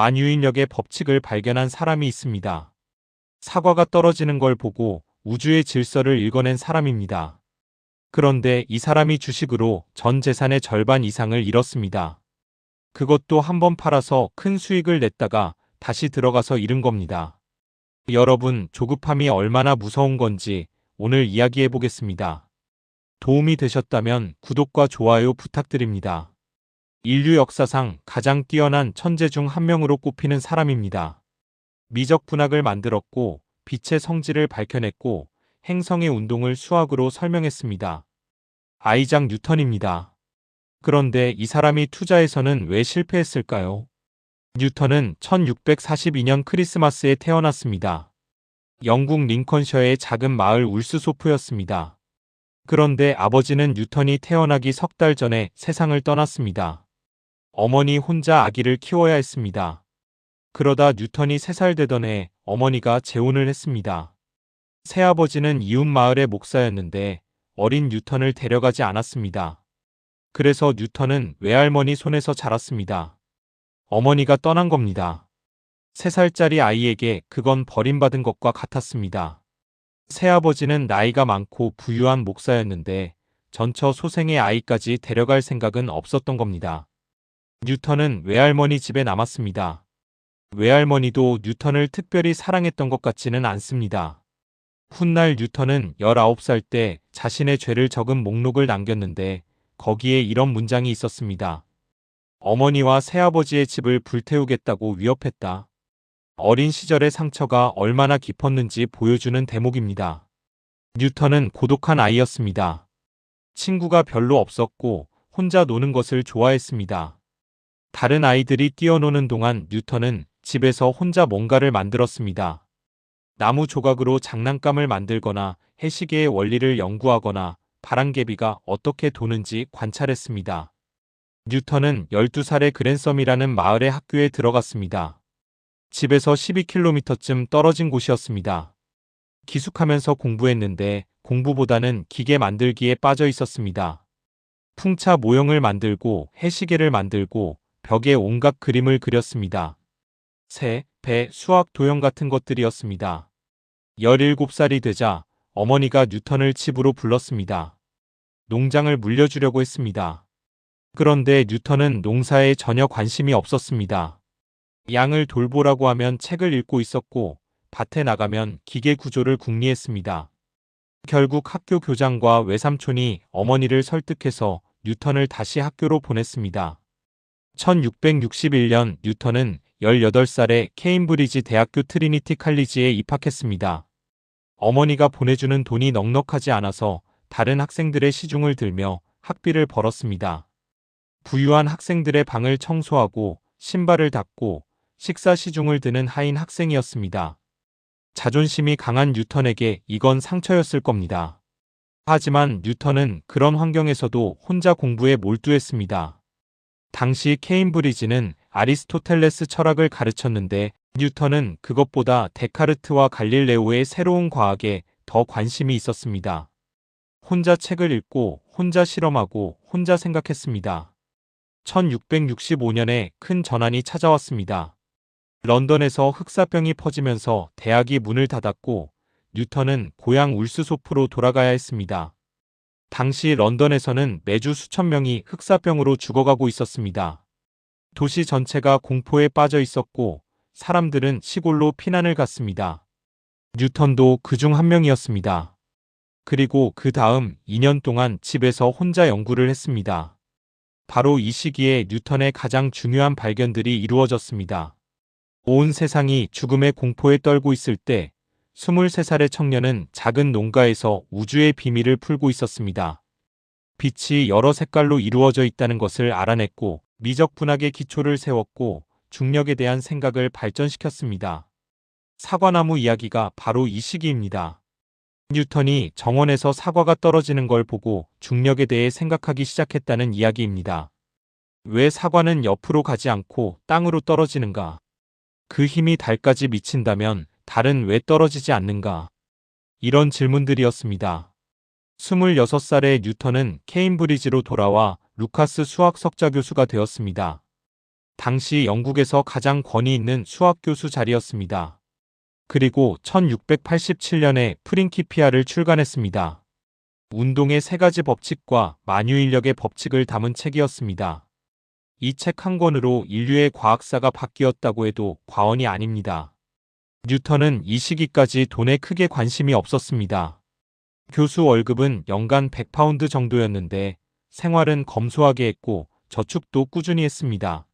만유인력의 법칙을 발견한 사람이 있습니다. 사과가 떨어지는 걸 보고 우주의 질서를 읽어낸 사람입니다. 그런데 이 사람이 주식으로 전 재산의 절반 이상을 잃었습니다. 그것도 한 번 팔아서 큰 수익을 냈다가 다시 들어가서 잃은 겁니다. 여러분, 조급함이 얼마나 무서운 건지 오늘 이야기해 보겠습니다. 도움이 되셨다면 구독과 좋아요 부탁드립니다. 인류 역사상 가장 뛰어난 천재 중 한 명으로 꼽히는 사람입니다. 미적 분학을 만들었고 빛의 성질을 밝혀냈고 행성의 운동을 수학으로 설명했습니다. 아이작 뉴턴입니다. 그런데 이 사람이 투자에서는 왜 실패했을까요? 뉴턴은 1642년 크리스마스에 태어났습니다. 영국 링컨셔의 작은 마을 울스소프였습니다. 그런데 아버지는 뉴턴이 태어나기 석 달 전에 세상을 떠났습니다. 어머니 혼자 아기를 키워야 했습니다. 그러다 뉴턴이 3살 되던 해 어머니가 재혼을 했습니다. 새아버지는 이웃 마을의 목사였는데 어린 뉴턴을 데려가지 않았습니다. 그래서 뉴턴은 외할머니 손에서 자랐습니다. 어머니가 떠난 겁니다. 3살짜리 아이에게 그건 버림받은 것과 같았습니다. 새아버지는 나이가 많고 부유한 목사였는데 전처 소생의 아이까지 데려갈 생각은 없었던 겁니다. 뉴턴은 외할머니 집에 남았습니다. 외할머니도 뉴턴을 특별히 사랑했던 것 같지는 않습니다. 훗날 뉴턴은 19살 때 자신의 죄를 적은 목록을 남겼는데 거기에 이런 문장이 있었습니다. 어머니와 새아버지의 집을 불태우겠다고 위협했다. 어린 시절의 상처가 얼마나 깊었는지 보여주는 대목입니다. 뉴턴은 고독한 아이였습니다. 친구가 별로 없었고 혼자 노는 것을 좋아했습니다. 다른 아이들이 뛰어노는 동안 뉴턴은 집에서 혼자 뭔가를 만들었습니다. 나무 조각으로 장난감을 만들거나 해시계의 원리를 연구하거나 바람개비가 어떻게 도는지 관찰했습니다. 뉴턴은 12살에 그랜섬이라는 마을의 학교에 들어갔습니다. 집에서 12km쯤 떨어진 곳이었습니다. 기숙하면서 공부했는데 공부보다는 기계 만들기에 빠져 있었습니다. 풍차 모형을 만들고 해시계를 만들고 벽에 온갖 그림을 그렸습니다. 새, 배, 수학 도형 같은 것들이었습니다. 17살이 되자 어머니가 뉴턴을 집으로 불렀습니다. 농장을 물려주려고 했습니다. 그런데 뉴턴은 농사에 전혀 관심이 없었습니다. 양을 돌보라고 하면 책을 읽고 있었고 밭에 나가면 기계 구조를 궁리했습니다. 결국 학교 교장과 외삼촌이 어머니를 설득해서 뉴턴을 다시 학교로 보냈습니다. 1661년 뉴턴은 18살에 케임브리지 대학교 트리니티 칼리지에 입학했습니다. 어머니가 보내주는 돈이 넉넉하지 않아서 다른 학생들의 시중을 들며 학비를 벌었습니다. 부유한 학생들의 방을 청소하고 신발을 닦고 식사 시중을 드는 하인 학생이었습니다. 자존심이 강한 뉴턴에게 이건 상처였을 겁니다. 하지만 뉴턴은 그런 환경에서도 혼자 공부에 몰두했습니다. 당시 케임브리지는 아리스토텔레스 철학을 가르쳤는데 뉴턴은 그것보다 데카르트와 갈릴레오의 새로운 과학에 더 관심이 있었습니다. 혼자 책을 읽고 혼자 실험하고 혼자 생각했습니다. 1665년에 큰 전환이 찾아왔습니다. 런던에서 흑사병이 퍼지면서 대학이 문을 닫았고 뉴턴은 고향 울스소프로 돌아가야 했습니다. 당시 런던에서는 매주 수천 명이 흑사병으로 죽어가고 있었습니다. 도시 전체가 공포에 빠져 있었고 사람들은 시골로 피난을 갔습니다. 뉴턴도 그중 한 명이었습니다. 그리고 그 다음 2년 동안 집에서 혼자 연구를 했습니다. 바로 이 시기에 뉴턴의 가장 중요한 발견들이 이루어졌습니다. 온 세상이 죽음의 공포에 떨고 있을 때 23살의 청년은 작은 농가에서 우주의 비밀을 풀고 있었습니다. 빛이 여러 색깔로 이루어져 있다는 것을 알아냈고 미적 분학의 기초를 세웠고 중력에 대한 생각을 발전시켰습니다. 사과나무 이야기가 바로 이 시기입니다. 뉴턴이 정원에서 사과가 떨어지는 걸 보고 중력에 대해 생각하기 시작했다는 이야기입니다. 왜 사과는 옆으로 가지 않고 땅으로 떨어지는가? 그 힘이 달까지 미친다면 달은 왜 떨어지지 않는가? 이런 질문들이었습니다. 26살의 뉴턴은 케임브리지로 돌아와 루카스 수학 석좌 교수가 되었습니다. 당시 영국에서 가장 권위 있는 수학 교수 자리였습니다. 그리고 1687년에 프린키피아를 출간했습니다. 운동의 세 가지 법칙과 만유인력의 법칙을 담은 책이었습니다. 이 책 한 권으로 인류의 과학사가 바뀌었다고 해도 과언이 아닙니다. 뉴턴은 이 시기까지 돈에 크게 관심이 없었습니다. 교수 월급은 연간 100파운드 정도였는데 생활은 검소하게 했고 저축도 꾸준히 했습니다.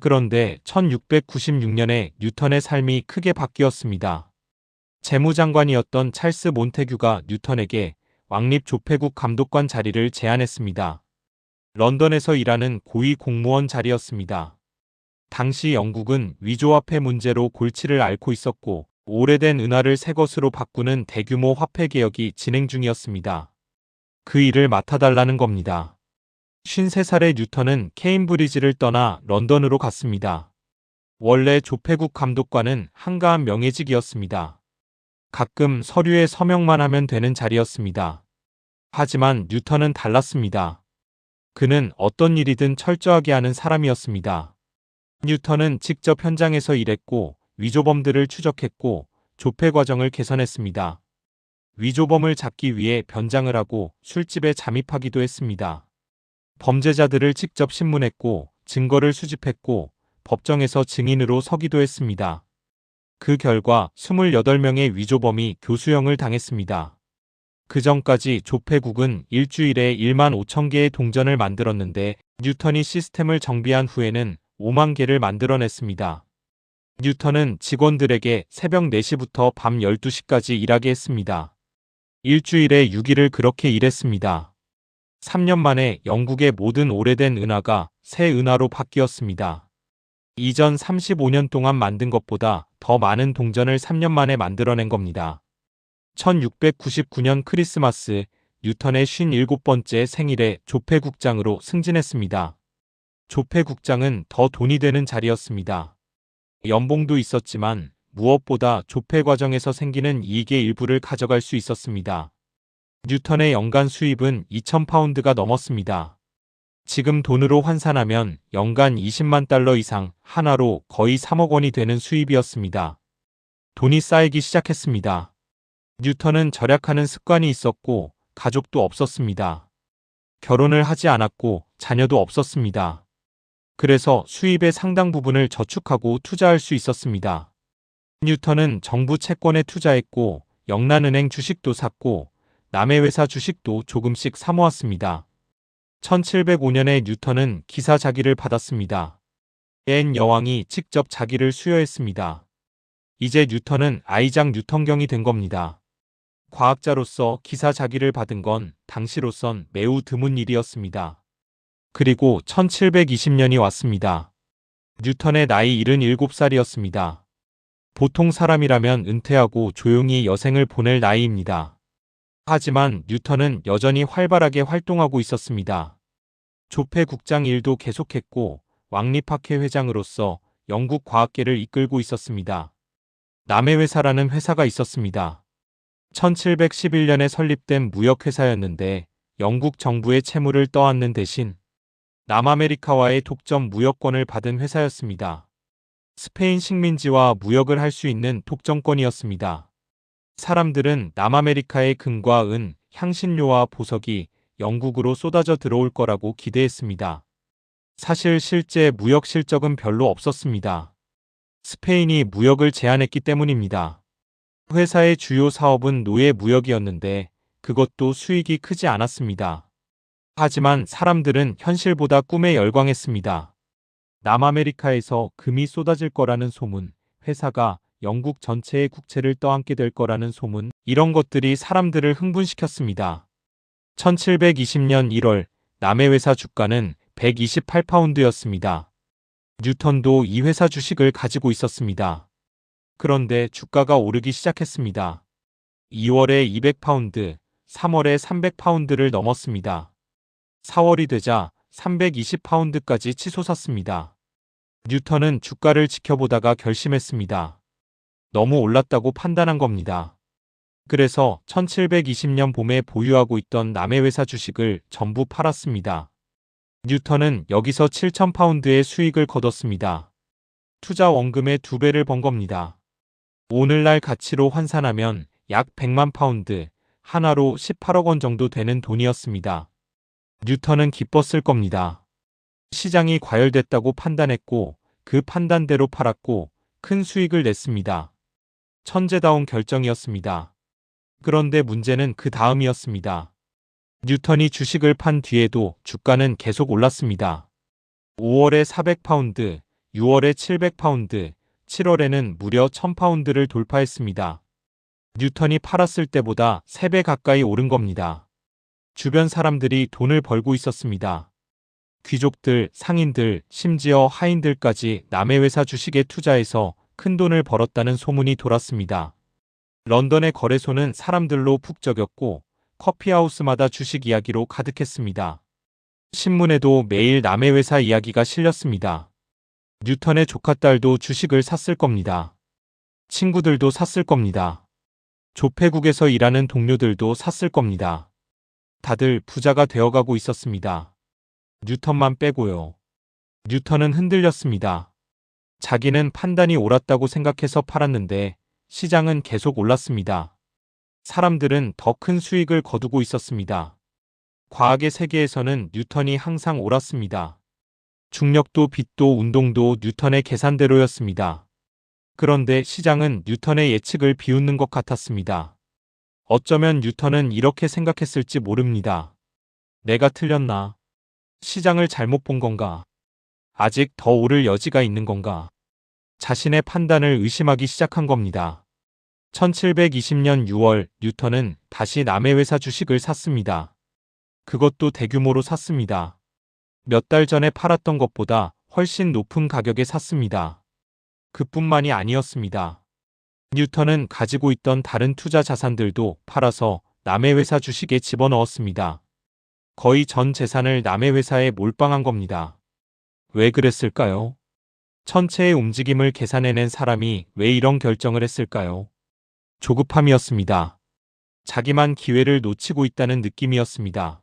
그런데 1696년에 뉴턴의 삶이 크게 바뀌었습니다. 재무장관이었던 찰스 몬테규가 뉴턴에게 왕립 조폐국 감독관 자리를 제안했습니다. 런던에서 일하는 고위 공무원 자리였습니다. 당시 영국은 위조화폐 문제로 골치를 앓고 있었고 오래된 은화를 새 것으로 바꾸는 대규모 화폐 개혁이 진행 중이었습니다. 그 일을 맡아달라는 겁니다. 53살의 뉴턴은 케임브리지를 떠나 런던으로 갔습니다. 원래 조폐국 감독관은 한가한 명예직이었습니다. 가끔 서류에 서명만 하면 되는 자리였습니다. 하지만 뉴턴은 달랐습니다. 그는 어떤 일이든 철저하게 하는 사람이었습니다. 뉴턴은 직접 현장에서 일했고 위조범들을 추적했고 조폐 과정을 개선했습니다. 위조범을 잡기 위해 변장을 하고 술집에 잠입하기도 했습니다. 범죄자들을 직접 신문했고 증거를 수집했고 법정에서 증인으로 서기도 했습니다. 그 결과 28명의 위조범이 교수형을 당했습니다. 그 전까지 조폐국은 일주일에 1만 5천 개의 동전을 만들었는데 뉴턴이 시스템을 정비한 후에는 5만 개를 만들어냈습니다. 뉴턴은 직원들에게 새벽 4시부터 밤 12시까지 일하게 했습니다. 일주일에 6일을 그렇게 일했습니다. 3년 만에 영국의 모든 오래된 은하가 새 은하로 바뀌었습니다. 이전 35년 동안 만든 것보다 더 많은 동전을 3년 만에 만들어낸 겁니다. 1699년 크리스마스, 뉴턴의 57번째 생일에 조폐국장으로 승진했습니다. 조폐국장은 더 돈이 되는 자리였습니다. 연봉도 있었지만 무엇보다 조폐 과정에서 생기는 이익의 일부를 가져갈 수 있었습니다. 뉴턴의 연간 수입은 2,000파운드가 넘었습니다. 지금 돈으로 환산하면 연간 20만 달러 이상, 하나로 거의 3억 원이 되는 수입이었습니다. 돈이 쌓이기 시작했습니다. 뉴턴은 절약하는 습관이 있었고 가족도 없었습니다. 결혼을 하지 않았고 자녀도 없었습니다. 그래서 수입의 상당 부분을 저축하고 투자할 수 있었습니다. 뉴턴은 정부 채권에 투자했고 영란은행 주식도 샀고 남의 회사 주식도 조금씩 사모았습니다. 1705년에 뉴턴은 기사 자기를 받았습니다. 앤 여왕이 직접 자기를 수여했습니다. 이제 뉴턴은 아이작 뉴턴경이 된 겁니다. 과학자로서 기사 자기를 받은 건 당시로선 매우 드문 일이었습니다. 그리고 1720년이 왔습니다. 뉴턴의 나이 77살이었습니다. 보통 사람이라면 은퇴하고 조용히 여생을 보낼 나이입니다. 하지만 뉴턴은 여전히 활발하게 활동하고 있었습니다. 조폐국장 일도 계속했고 왕립학회 회장으로서 영국 과학계를 이끌고 있었습니다. 남의 회사라는 회사가 있었습니다. 1711년에 설립된 무역회사였는데 영국 정부의 채무를 떠안는 대신 남아메리카와의 독점 무역권을 받은 회사였습니다. 스페인 식민지와 무역을 할 수 있는 독점권이었습니다. 사람들은 남아메리카의 금과 은, 향신료와 보석이 영국으로 쏟아져 들어올 거라고 기대했습니다. 사실 실제 무역 실적은 별로 없었습니다. 스페인이 무역을 제한했기 때문입니다. 회사의 주요 사업은 노예 무역이었는데 그것도 수익이 크지 않았습니다. 하지만 사람들은 현실보다 꿈에 열광했습니다. 남아메리카에서 금이 쏟아질 거라는 소문, 회사가 영국 전체의 국채를 떠안게 될 거라는 소문, 이런 것들이 사람들을 흥분시켰습니다. 1720년 1월 남의 회사 주가는 128파운드였습니다. 뉴턴도 이 회사 주식을 가지고 있었습니다. 그런데 주가가 오르기 시작했습니다. 2월에 200파운드, 3월에 300파운드를 넘었습니다. 4월이 되자 320파운드까지 치솟았습니다. 뉴턴은 주가를 지켜보다가 결심했습니다. 너무 올랐다고 판단한 겁니다. 그래서 1720년 봄에 보유하고 있던 남의 회사 주식을 전부 팔았습니다. 뉴턴은 여기서 7,000파운드의 수익을 거뒀습니다. 투자 원금의 2배를 번 겁니다. 오늘날 가치로 환산하면 약 100만 파운드, 하나로 18억 원 정도 되는 돈이었습니다. 뉴턴은 기뻤을 겁니다. 시장이 과열됐다고 판단했고 그 판단대로 팔았고 큰 수익을 냈습니다. 천재다운 결정이었습니다. 그런데 문제는 그 다음이었습니다. 뉴턴이 주식을 판 뒤에도 주가는 계속 올랐습니다. 5월에 400파운드, 6월에 700파운드, 7월에는 무려 1000파운드를 돌파했습니다. 뉴턴이 팔았을 때보다 3배 가까이 오른 겁니다. 주변 사람들이 돈을 벌고 있었습니다. 귀족들, 상인들, 심지어 하인들까지 남의 회사 주식에 투자해서 큰 돈을 벌었다는 소문이 돌았습니다. 런던의 거래소는 사람들로 푹 젖었고 커피하우스마다 주식 이야기로 가득했습니다. 신문에도 매일 남의 회사 이야기가 실렸습니다. 뉴턴의 조카딸도 주식을 샀을 겁니다. 친구들도 샀을 겁니다. 조폐국에서 일하는 동료들도 샀을 겁니다. 다들 부자가 되어가고 있었습니다. 뉴턴만 빼고요. 뉴턴은 흔들렸습니다. 자기는 판단이 옳았다고 생각해서 팔았는데 시장은 계속 올랐습니다. 사람들은 더 큰 수익을 거두고 있었습니다. 과학의 세계에서는 뉴턴이 항상 옳았습니다. 중력도 빛도 운동도 뉴턴의 계산대로였습니다. 그런데 시장은 뉴턴의 예측을 비웃는 것 같았습니다. 어쩌면 뉴턴은 이렇게 생각했을지 모릅니다. 내가 틀렸나? 시장을 잘못 본 건가? 아직 더 오를 여지가 있는 건가? 자신의 판단을 의심하기 시작한 겁니다. 1720년 6월 뉴턴은 다시 남의 회사 주식을 샀습니다. 그것도 대규모로 샀습니다. 몇 달 전에 팔았던 것보다 훨씬 높은 가격에 샀습니다. 그뿐만이 아니었습니다. 뉴턴은 가지고 있던 다른 투자 자산들도 팔아서 남의 회사 주식에 집어넣었습니다. 거의 전 재산을 남의 회사에 몰빵한 겁니다. 왜 그랬을까요? 전체의 움직임을 계산해낸 사람이 왜 이런 결정을 했을까요? 조급함이었습니다. 자기만 기회를 놓치고 있다는 느낌이었습니다.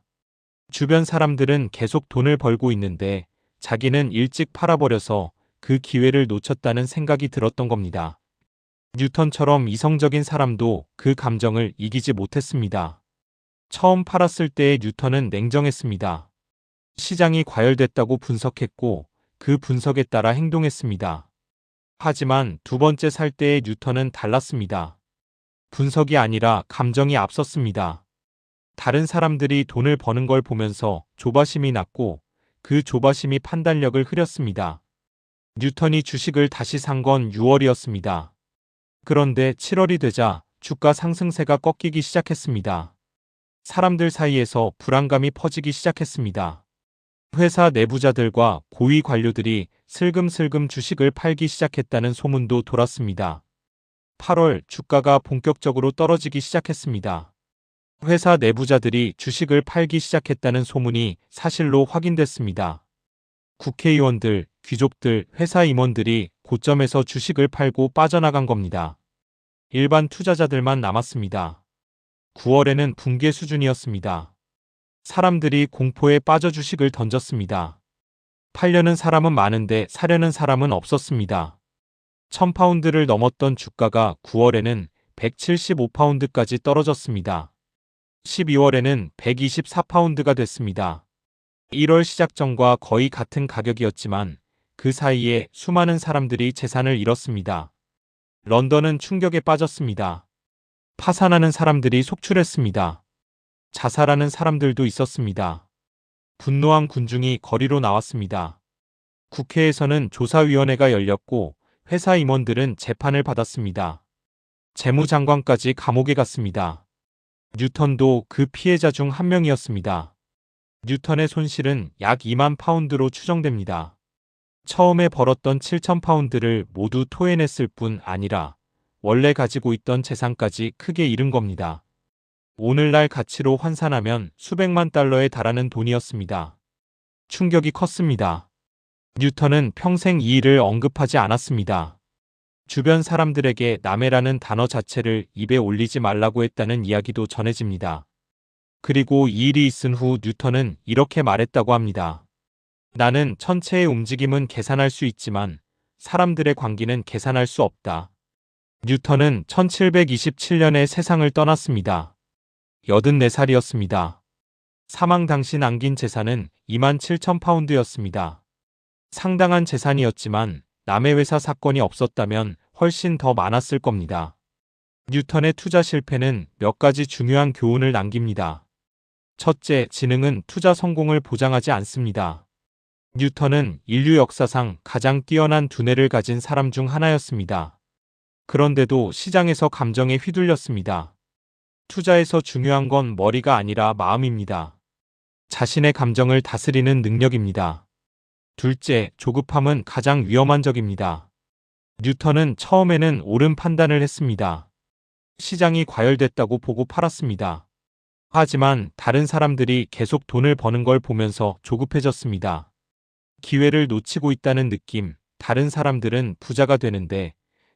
주변 사람들은 계속 돈을 벌고 있는데 자기는 일찍 팔아버려서 그 기회를 놓쳤다는 생각이 들었던 겁니다. 뉴턴처럼 이성적인 사람도 그 감정을 이기지 못했습니다. 처음 팔았을 때의 뉴턴은 냉정했습니다. 시장이 과열됐다고 분석했고 그 분석에 따라 행동했습니다. 하지만 두 번째 살 때의 뉴턴은 달랐습니다. 분석이 아니라 감정이 앞섰습니다. 다른 사람들이 돈을 버는 걸 보면서 조바심이 났고 그 조바심이 판단력을 흐렸습니다. 뉴턴이 주식을 다시 산 건 6월이었습니다. 그런데 7월이 되자 주가 상승세가 꺾이기 시작했습니다. 사람들 사이에서 불안감이 퍼지기 시작했습니다. 회사 내부자들과 고위 관료들이 슬금슬금 주식을 팔기 시작했다는 소문도 돌았습니다. 8월 주가가 본격적으로 떨어지기 시작했습니다. 회사 내부자들이 주식을 팔기 시작했다는 소문이 사실로 확인됐습니다. 국회의원들, 귀족들, 회사 임원들이 고점에서 주식을 팔고 빠져나간 겁니다. 일반 투자자들만 남았습니다. 9월에는 붕괴 수준이었습니다. 사람들이 공포에 빠져 주식을 던졌습니다. 팔려는 사람은 많은데 사려는 사람은 없었습니다. 1000파운드를 넘었던 주가가 9월에는 175파운드까지 떨어졌습니다. 12월에는 124파운드가 됐습니다. 1월 시작 전과 거의 같은 가격이었지만 그 사이에 수많은 사람들이 재산을 잃었습니다. 런던은 충격에 빠졌습니다. 파산하는 사람들이 속출했습니다. 자살하는 사람들도 있었습니다. 분노한 군중이 거리로 나왔습니다. 국회에서는 조사위원회가 열렸고 회사 임원들은 재판을 받았습니다. 재무장관까지 감옥에 갔습니다. 뉴턴도 그 피해자 중 한 명이었습니다. 뉴턴의 손실은 약 2만 파운드로 추정됩니다. 처음에 벌었던 7,000파운드를 모두 토해냈을 뿐 아니라 원래 가지고 있던 재산까지 크게 잃은 겁니다. 오늘날 가치로 환산하면 수백만 달러에 달하는 돈이었습니다. 충격이 컸습니다. 뉴턴은 평생 이 일을 언급하지 않았습니다. 주변 사람들에게 남해라는 단어 자체를 입에 올리지 말라고 했다는 이야기도 전해집니다. 그리고 이 일이 있은 후 뉴턴은 이렇게 말했다고 합니다. 나는 천체의 움직임은 계산할 수 있지만 사람들의 관계는 계산할 수 없다. 뉴턴은 1727년에 세상을 떠났습니다. 84살이었습니다. 사망 당시 남긴 재산은 27,000파운드였습니다. 상당한 재산이었지만 남의 회사 사건이 없었다면 훨씬 더 많았을 겁니다. 뉴턴의 투자 실패는 몇 가지 중요한 교훈을 남깁니다. 첫째, 지능은 투자 성공을 보장하지 않습니다. 뉴턴은 인류 역사상 가장 뛰어난 두뇌를 가진 사람 중 하나였습니다. 그런데도 시장에서 감정에 휘둘렸습니다. 투자에서 중요한 건 머리가 아니라 마음입니다. 자신의 감정을 다스리는 능력입니다. 둘째, 조급함은 가장 위험한 적입니다. 뉴턴은 처음에는 옳은 판단을 했습니다. 시장이 과열됐다고 보고 팔았습니다. 하지만 다른 사람들이 계속 돈을 버는 걸 보면서 조급해졌습니다. 기회를 놓치고 있다는 느낌, 다른 사람들은 부자가 되는데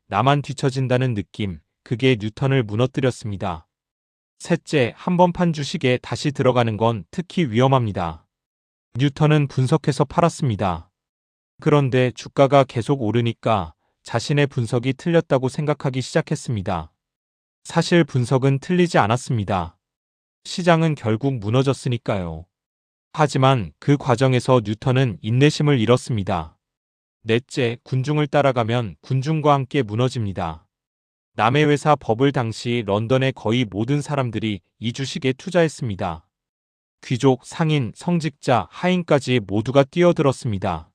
나만 뒤처진다는 느낌, 그게 뉴턴을 무너뜨렸습니다. 셋째, 한 번 판 주식에 다시 들어가는 건 특히 위험합니다. 뉴턴은 분석해서 팔았습니다. 그런데 주가가 계속 오르니까 자신의 분석이 틀렸다고 생각하기 시작했습니다. 사실 분석은 틀리지 않았습니다. 시장은 결국 무너졌으니까요. 하지만 그 과정에서 뉴턴은 인내심을 잃었습니다. 넷째, 군중을 따라가면 군중과 함께 무너집니다. 남의 회사 버블 당시 런던의 거의 모든 사람들이 이 주식에 투자했습니다. 귀족, 상인, 성직자, 하인까지 모두가 뛰어들었습니다.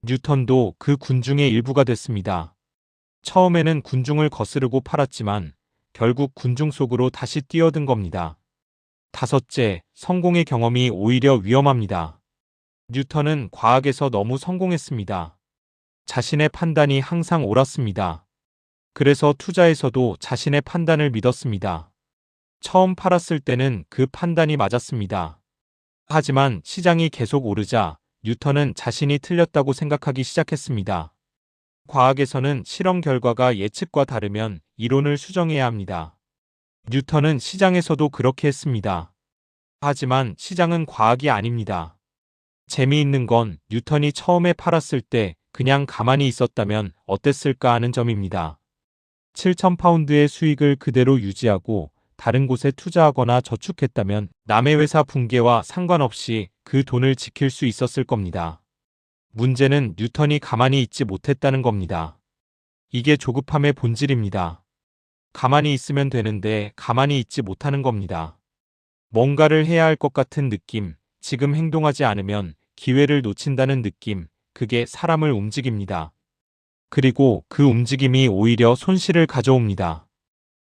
뉴턴도 그 군중의 일부가 됐습니다. 처음에는 군중을 거스르고 팔았지만 결국 군중 속으로 다시 뛰어든 겁니다. 다섯째, 성공의 경험이 오히려 위험합니다. 뉴턴은 과학에서 너무 성공했습니다. 자신의 판단이 항상 옳았습니다. 그래서 투자에서도 자신의 판단을 믿었습니다. 처음 팔았을 때는 그 판단이 맞았습니다. 하지만 시장이 계속 오르자 뉴턴은 자신이 틀렸다고 생각하기 시작했습니다. 과학에서는 실험 결과가 예측과 다르면 이론을 수정해야 합니다. 뉴턴은 시장에서도 그렇게 했습니다. 하지만 시장은 과학이 아닙니다. 재미있는 건 뉴턴이 처음에 팔았을 때 그냥 가만히 있었다면 어땠을까 하는 점입니다. 7,000파운드의 수익을 그대로 유지하고 다른 곳에 투자하거나 저축했다면 남의 회사 붕괴와 상관없이 그 돈을 지킬 수 있었을 겁니다. 문제는 뉴턴이 가만히 있지 못했다는 겁니다. 이게 조급함의 본질입니다. 가만히 있으면 되는데 가만히 있지 못하는 겁니다. 뭔가를 해야 할 것 같은 느낌, 지금 행동하지 않으면 기회를 놓친다는 느낌, 그게 사람을 움직입니다. 그리고 그 움직임이 오히려 손실을 가져옵니다.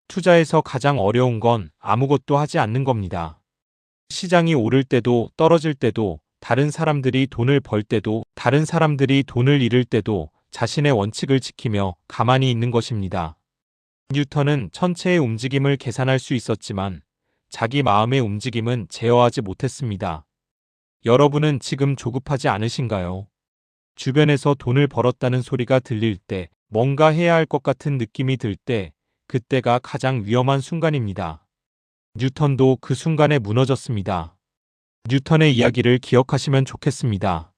투자에서 가장 어려운 건 아무것도 하지 않는 겁니다. 시장이 오를 때도 떨어질 때도 다른 사람들이 돈을 벌 때도 다른 사람들이 돈을 잃을 때도 자신의 원칙을 지키며 가만히 있는 것입니다. 뉴턴은 천체의 움직임을 계산할 수 있었지만 자기 마음의 움직임은 제어하지 못했습니다. 여러분은 지금 조급하지 않으신가요? 주변에서 돈을 벌었다는 소리가 들릴 때, 뭔가 해야 할 것 같은 느낌이 들 때, 그때가 가장 위험한 순간입니다. 뉴턴도 그 순간에 무너졌습니다. 뉴턴의 이야기를 기억하시면 좋겠습니다.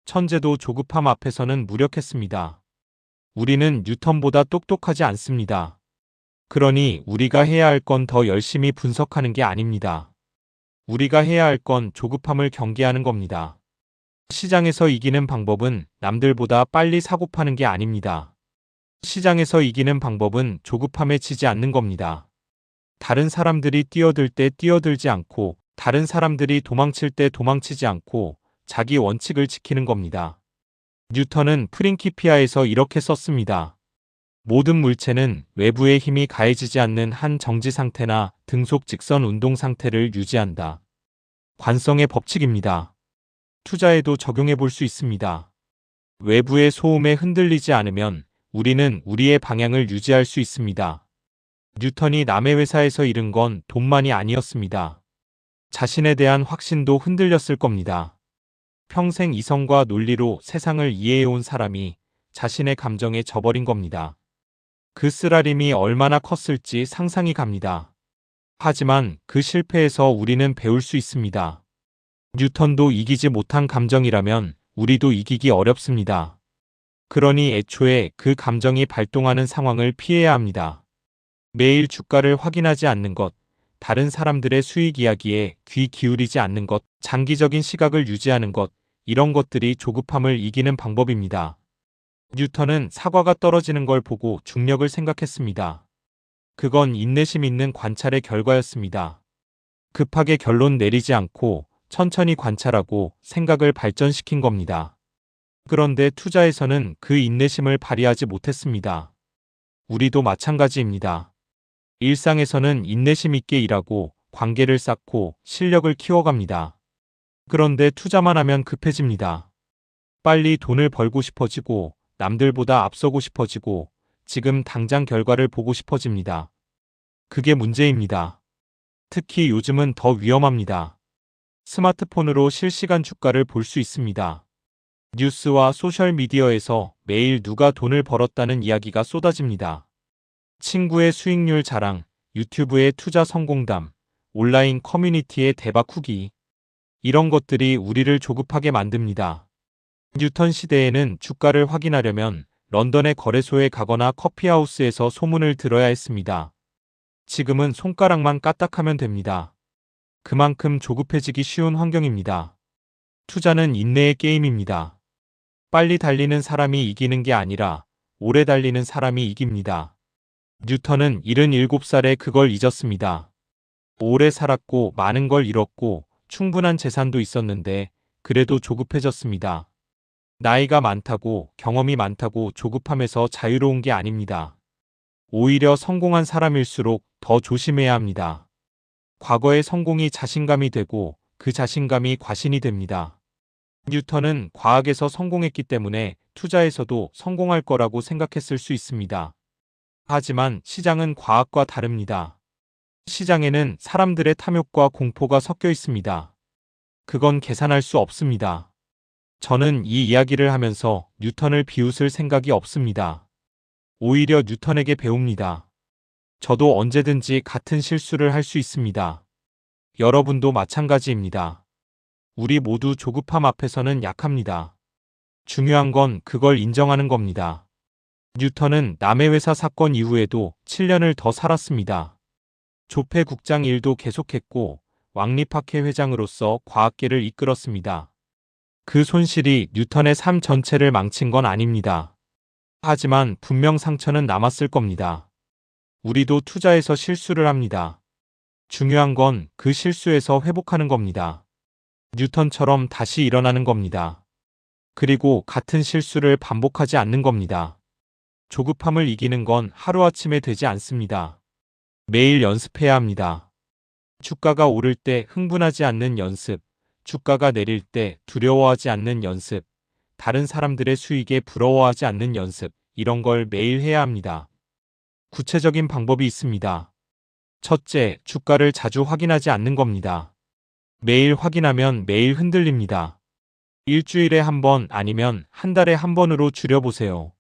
천재도 조급함 앞에서는 무력했습니다. 우리는 뉴턴보다 똑똑하지 않습니다. 그러니 우리가 해야 할 건 더 열심히 분석하는 게 아닙니다. 우리가 해야 할 건 조급함을 경계하는 겁니다. 시장에서 이기는 방법은 남들보다 빨리 사고 파는 게 아닙니다. 시장에서 이기는 방법은 조급함에 지지 않는 겁니다. 다른 사람들이 뛰어들 때 뛰어들지 않고 다른 사람들이 도망칠 때 도망치지 않고 자기 원칙을 지키는 겁니다. 뉴턴은 프린키피아에서 이렇게 썼습니다. 모든 물체는 외부의 힘이 가해지지 않는 한 정지 상태나 등속 직선 운동 상태를 유지한다. 관성의 법칙입니다. 투자에도 적용해 볼 수 있습니다. 외부의 소음에 흔들리지 않으면 우리는 우리의 방향을 유지할 수 있습니다. 뉴턴이 남의 회사에서 잃은 건 돈만이 아니었습니다. 자신에 대한 확신도 흔들렸을 겁니다. 평생 이성과 논리로 세상을 이해해온 사람이 자신의 감정에 져버린 겁니다. 그 쓰라림이 얼마나 컸을지 상상이 갑니다. 하지만 그 실패에서 우리는 배울 수 있습니다. 뉴턴도 이기지 못한 감정이라면 우리도 이기기 어렵습니다. 그러니 애초에 그 감정이 발동하는 상황을 피해야 합니다. 매일 주가를 확인하지 않는 것, 다른 사람들의 수익 이야기에 귀 기울이지 않는 것, 장기적인 시각을 유지하는 것, 이런 것들이 조급함을 이기는 방법입니다. 뉴턴은 사과가 떨어지는 걸 보고 중력을 생각했습니다. 그건 인내심 있는 관찰의 결과였습니다. 급하게 결론 내리지 않고 천천히 관찰하고 생각을 발전시킨 겁니다. 그런데 투자에서는 그 인내심을 발휘하지 못했습니다. 우리도 마찬가지입니다. 일상에서는 인내심 있게 일하고 관계를 쌓고 실력을 키워갑니다. 그런데 투자만 하면 급해집니다. 빨리 돈을 벌고 싶어지고 남들보다 앞서고 싶어지고 지금 당장 결과를 보고 싶어집니다. 그게 문제입니다. 특히 요즘은 더 위험합니다. 스마트폰으로 실시간 주가를 볼 수 있습니다. 뉴스와 소셜미디어에서 매일 누가 돈을 벌었다는 이야기가 쏟아집니다. 친구의 수익률 자랑, 유튜브의 투자 성공담, 온라인 커뮤니티의 대박 후기. 이런 것들이 우리를 조급하게 만듭니다. 뉴턴 시대에는 주가를 확인하려면 런던의 거래소에 가거나 커피하우스에서 소문을 들어야 했습니다. 지금은 손가락만 까딱하면 됩니다. 그만큼 조급해지기 쉬운 환경입니다. 투자는 인내의 게임입니다. 빨리 달리는 사람이 이기는 게 아니라 오래 달리는 사람이 이깁니다. 뉴턴은 77살에 그걸 잊었습니다. 오래 살았고 많은 걸 잃었고 충분한 재산도 있었는데 그래도 조급해졌습니다. 나이가 많다고 경험이 많다고 조급함에서 자유로운 게 아닙니다. 오히려 성공한 사람일수록 더 조심해야 합니다. 과거의 성공이 자신감이 되고 그 자신감이 과신이 됩니다. 뉴턴은 과학에서 성공했기 때문에 투자에서도 성공할 거라고 생각했을 수 있습니다. 하지만 시장은 과학과 다릅니다. 시장에는 사람들의 탐욕과 공포가 섞여 있습니다. 그건 계산할 수 없습니다. 저는 이 이야기를 하면서 뉴턴을 비웃을 생각이 없습니다. 오히려 뉴턴에게 배웁니다. 저도 언제든지 같은 실수를 할 수 있습니다. 여러분도 마찬가지입니다. 우리 모두 조급함 앞에서는 약합니다. 중요한 건 그걸 인정하는 겁니다. 뉴턴은 남의 회사 사건 이후에도 7년을 더 살았습니다. 조폐 국장 일도 계속했고 왕립학회 회장으로서 과학계를 이끌었습니다. 그 손실이 뉴턴의 삶 전체를 망친 건 아닙니다. 하지만 분명 상처는 남았을 겁니다. 우리도 투자에서 실수를 합니다. 중요한 건 그 실수에서 회복하는 겁니다. 뉴턴처럼 다시 일어나는 겁니다. 그리고 같은 실수를 반복하지 않는 겁니다. 조급함을 이기는 건 하루아침에 되지 않습니다. 매일 연습해야 합니다. 주가가 오를 때 흥분하지 않는 연습, 주가가 내릴 때 두려워하지 않는 연습, 다른 사람들의 수익에 부러워하지 않는 연습, 이런 걸 매일 해야 합니다. 구체적인 방법이 있습니다. 첫째, 주가를 자주 확인하지 않는 겁니다. 매일 확인하면 매일 흔들립니다. 일주일에 한 번 아니면 한 달에 한 번으로 줄여보세요.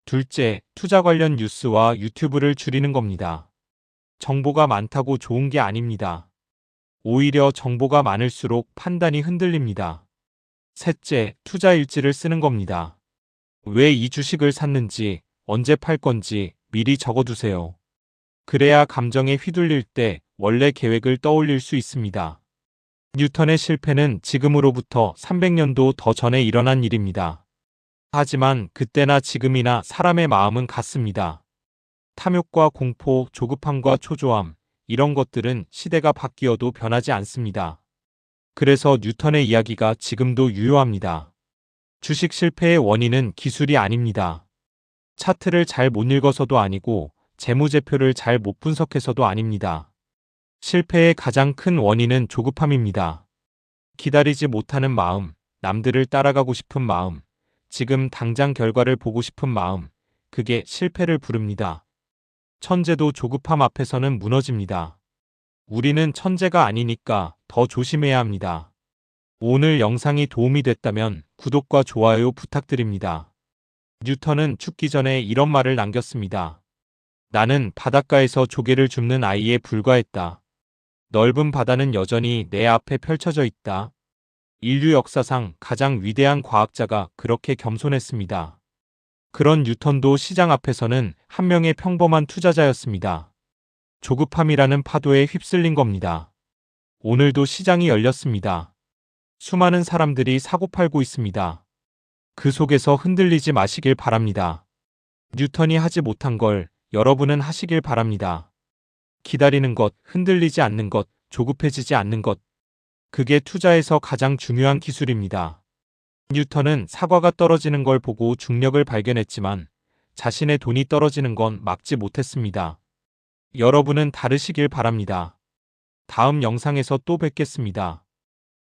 둘째, 투자 관련 뉴스와 유튜브를 줄이는 겁니다. 정보가 많다고 좋은 게 아닙니다. 오히려 정보가 많을수록 판단이 흔들립니다. 셋째, 투자 일지를 쓰는 겁니다. 왜 이 주식을 샀는지, 언제 팔 건지 미리 적어두세요. 그래야 감정에 휘둘릴 때 원래 계획을 떠올릴 수 있습니다. 뉴턴의 실패는 지금으로부터 300년도 더 전에 일어난 일입니다. 하지만 그때나 지금이나 사람의 마음은 같습니다. 탐욕과 공포, 조급함과 초조함, 이런 것들은 시대가 바뀌어도 변하지 않습니다. 그래서 뉴턴의 이야기가 지금도 유효합니다. 주식 실패의 원인은 기술이 아닙니다. 차트를 잘 못 읽어서도 아니고 재무제표를 잘 못 분석해서도 아닙니다. 실패의 가장 큰 원인은 조급함입니다. 기다리지 못하는 마음, 남들을 따라가고 싶은 마음, 지금 당장 결과를 보고 싶은 마음, 그게 실패를 부릅니다. 천재도 조급함 앞에서는 무너집니다. 우리는 천재가 아니니까 더 조심해야 합니다. 오늘 영상이 도움이 됐다면 구독과 좋아요 부탁드립니다. 뉴턴은 죽기 전에 이런 말을 남겼습니다. 나는 바닷가에서 조개를 줍는 아이에 불과했다. 넓은 바다는 여전히 내 앞에 펼쳐져 있다. 인류 역사상 가장 위대한 과학자가 그렇게 겸손했습니다. 그런 뉴턴도 시장 앞에서는 한 명의 평범한 투자자였습니다. 조급함이라는 파도에 휩쓸린 겁니다. 오늘도 시장이 열렸습니다. 수많은 사람들이 사고팔고 있습니다. 그 속에서 흔들리지 마시길 바랍니다. 뉴턴이 하지 못한 걸 여러분은 하시길 바랍니다. 기다리는 것, 흔들리지 않는 것, 조급해지지 않는 것. 그게 투자에서 가장 중요한 기술입니다. 뉴턴은 사과가 떨어지는 걸 보고 중력을 발견했지만 자신의 돈이 떨어지는 건 막지 못했습니다. 여러분은 다르시길 바랍니다. 다음 영상에서 또 뵙겠습니다.